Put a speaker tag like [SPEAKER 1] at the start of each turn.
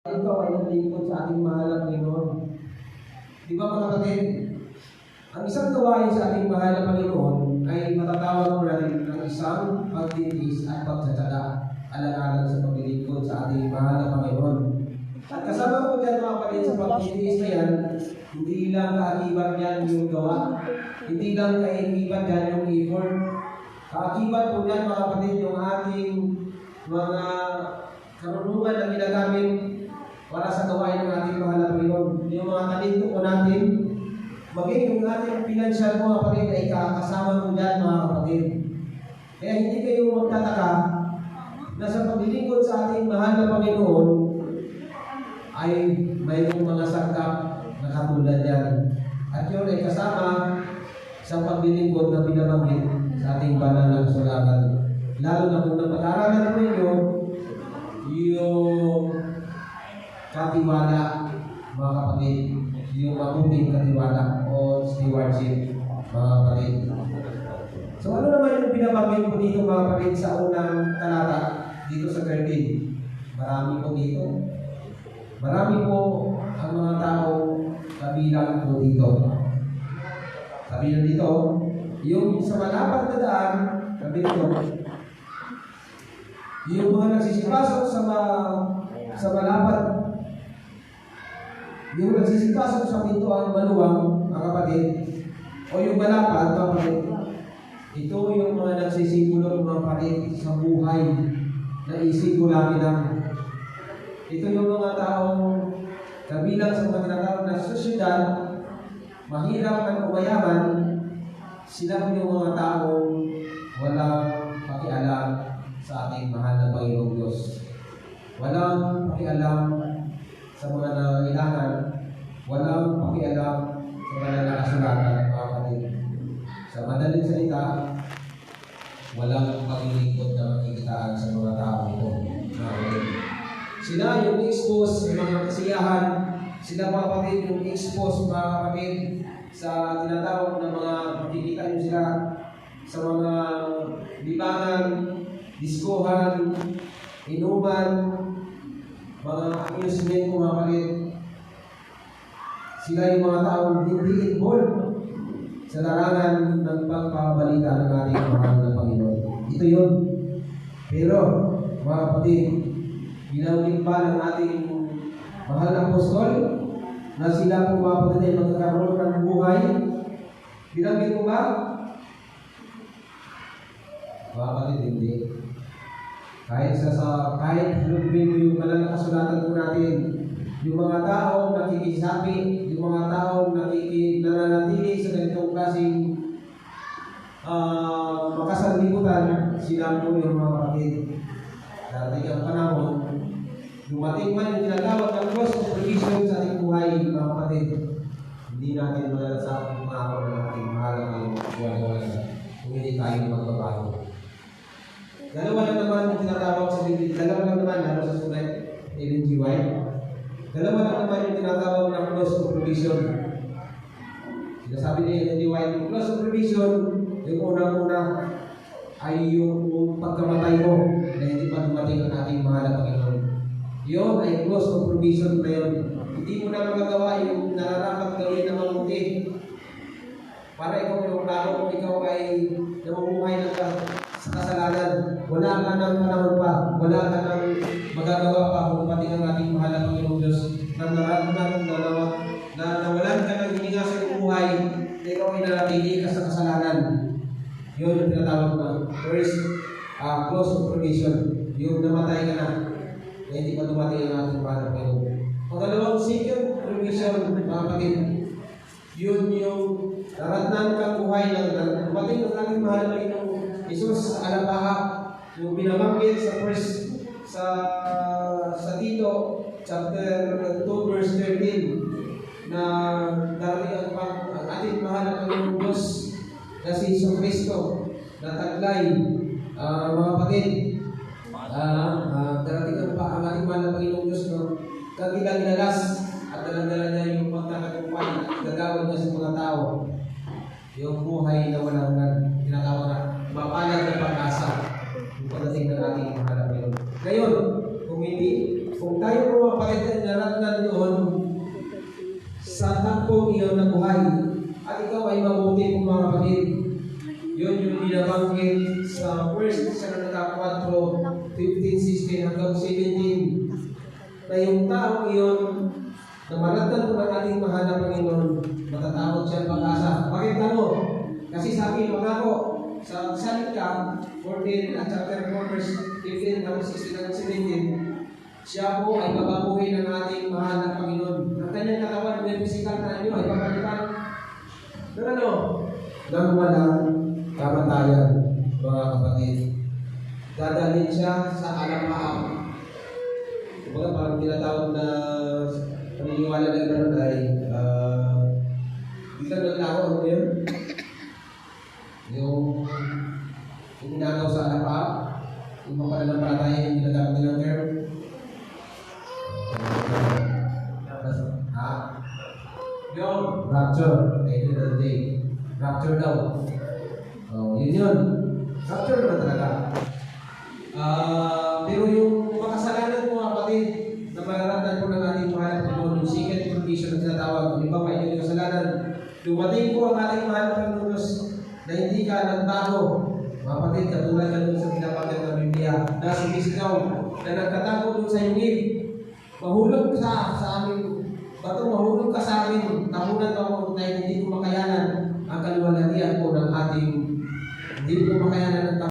[SPEAKER 1] Ikaw ay naglingkod sa ating mahal na Panginoon. Di ba mga kapatid? Ang isang gawain sa ating mahal na Panginoon ay matatawag mo natin ng isang pagtitiis at pagtsatsaga alang-alang sa paglilingkod sa ating mahal na Panginoon. At kasama ko dyan mga kapatid sa pagtitiis na yan, hindi lang kaakibat yan yung gawa, hindi lang kaakibat yan yung effort. Kaakibat po yan mga kapatid yung ating mga karunungan na ginagamit para sa gawain ng ating mahal na Panginoon. Yung mga talento po natin, maging yung ating financial mga kapatid ay kasama mo dyan mga kapatid. Kaya hindi kayo magtataka na sa paglilingkod sa ating mahal na Panginoon ay mayroong mga sangkap na katulad yan. At yun ay kasama sa paglilingkod na binabanggit sa ating banal na kasulatan. Lalo na kung napag-aralan po ninyo yung katiwala, mga kapatid, yung mabuting katiwala o stewardship, mga kapatid. So ano naman yung binabanggit po dito mga kapatid sa unang talata dito sa 13? Marami po dito. Marami po ang mga taong kabilang po dito. Sabi na dito, yung sa malapad na daan, sabi dito, yung mga nagsisipasok sa malapad, yung nagsisipasok sa pintuang maluwang, mga kapatid, o yung malapad, mga kapatid, ito yung mga nagsisimulong mga kapatid sa buhay na isigulamin namin. Ito yung mga taong kabilang sa mga tinatawag na sosyedad, mahirap at umayaman, sila yung mga taong walang pakialam sa ating mahal na Panginoong Diyos. Walang pakialam sa mga nangailangan, walang pakialam sa mga nakasulatan, mga kapatid. Sa madaling salita, walang paglilingkod na makikitaan sa mga tao ito, mga kapatid. Sila yung expose sa mga kasiyahan, sila mga kapatid yung expose mga kapatid sa tinatawag na mga makikita nyo sila sa mga libangan, diskohan, inuman, mga amusement mga kapatid. Sila yung mga taong hindi involved sa larangan ng pagpabalita ng ating mahal na Panginoon. Ito yun. Pero, mga kapatid, ginawin pa ng ating mahal na apostol na sila po mga kapatid ay magkakaroon ng buhay. Binanggit mo ba? Mga kapatid, hindi. Kahit halugin mo yung banal na kasulatan po natin, yung mga taong nakikisabi, yung mga taong nananatili sa ganitong klaseng makasanlibutan, sila po yung mga kapatid. Darating ang panahon, dumating man yung tinatawag ng cross of provision sa ating buhay, mga kapatid. Hindi natin malalasap ang mga ng ating mahal ng buhay kung hindi tayo magbabago. Dalawa lang naman yung tinatawag sa Biblia. Dalawa lang naman, lalo sa sulat Ellen G. White. Dalawa lang naman yung tinatawag ng cross of provision. Sinasabi ni Ellen G. White, yung cross of provision, yung unang-una ay yung pagkamatay mo na hindi pa dumating ang ating mahal na Panginoon. Yun ay cross of provision na yun. Hindi mo na magagawa yung nararapat gawin na mabuti. Para ikaw yung klaro kung ikaw ay namumuhay na sa kasalanan. Wala ka ng panahon pa. Wala ka ng magagawa pa kung dumating ang ating mahal na Panginoong Diyos na nawalan ka ng hininga sa iyong buhay na ikaw ay nanatili ka sa kasalanan. Yun yung tinatawag na first close of provision. Yung namatay ka na hindi pa dumating ang ating mahal na Panginoon. Pangalawang second provision, mga kapatid, yun yung naratnan kang buhay na dumating ang ating mahal na Panginoon Jesus sa alapaha, yung binabanggit sa Tito chapter 2 verse 13 na darating ang ating mahal na Panginoong Diyos na si Jesus Cristo na taglay, mga kapatid, darating ang ating mahal na Panginoong Diyos no, kagilagilalas at daladala niya yung pagkakatupan gagawin niya sa mga tao yung buhay na walang tinatawag na mapalad na pag-asa yung pagdating ng ating mahal na Panginoon. Ngayon, kung hindi Kung tayo mga kapatid ay naratnan doon sa takpong iyon na buhay, at ikaw ay mabuti kong mga kapatid, yun yung binabanggit sa 1 Thessalonians 4, 15, 16 hanggang 17, na yung taong iyon na maratnan ko ng ating mahal na Panginoon, matatawag siya pag-asa. Bakit ano? Kasi sabi, pangako, sa Salika 14 at chapter 4 verse 15 hanggang 16 hanggang 17, siya po ay bababuhin ng ating mahal na Panginoon. Ang kanyang katawan may physical na inyo ay papalitan ng ano? Ng walang kamatayan, mga kapatid. Dadalhin siya sa alam-aam. Kumbaga parang tinatawag na paniniwala ng gano'n ay hindi ka naglaho, ano yun? Yung inagaw sa alam-aam, yung mga pananampalataya yung ginagamit nilang term. Yung rapture, end of the day. Rapture daw. Yun yun. Rapture naman talaga. Pero yung makasalanan mo, kapatid, na mararatan ko ng ating mahal na Panginoon, yung second condition na tinatawag, di ba, may yung kasalanan. Dumating po ang ating mahal na Panginoon na hindi ka nagbago. Mga kapatid, katulad ka doon sa pinapagat ng Biblia, na sumisigaw, na nagkatago doon sa yungib. Mahulog sa aming bato, mahulog ka sa amin, tapunan ako na hindi ko makayanan ang kaluwalhatian po ng ating, hindi ko makayanan ang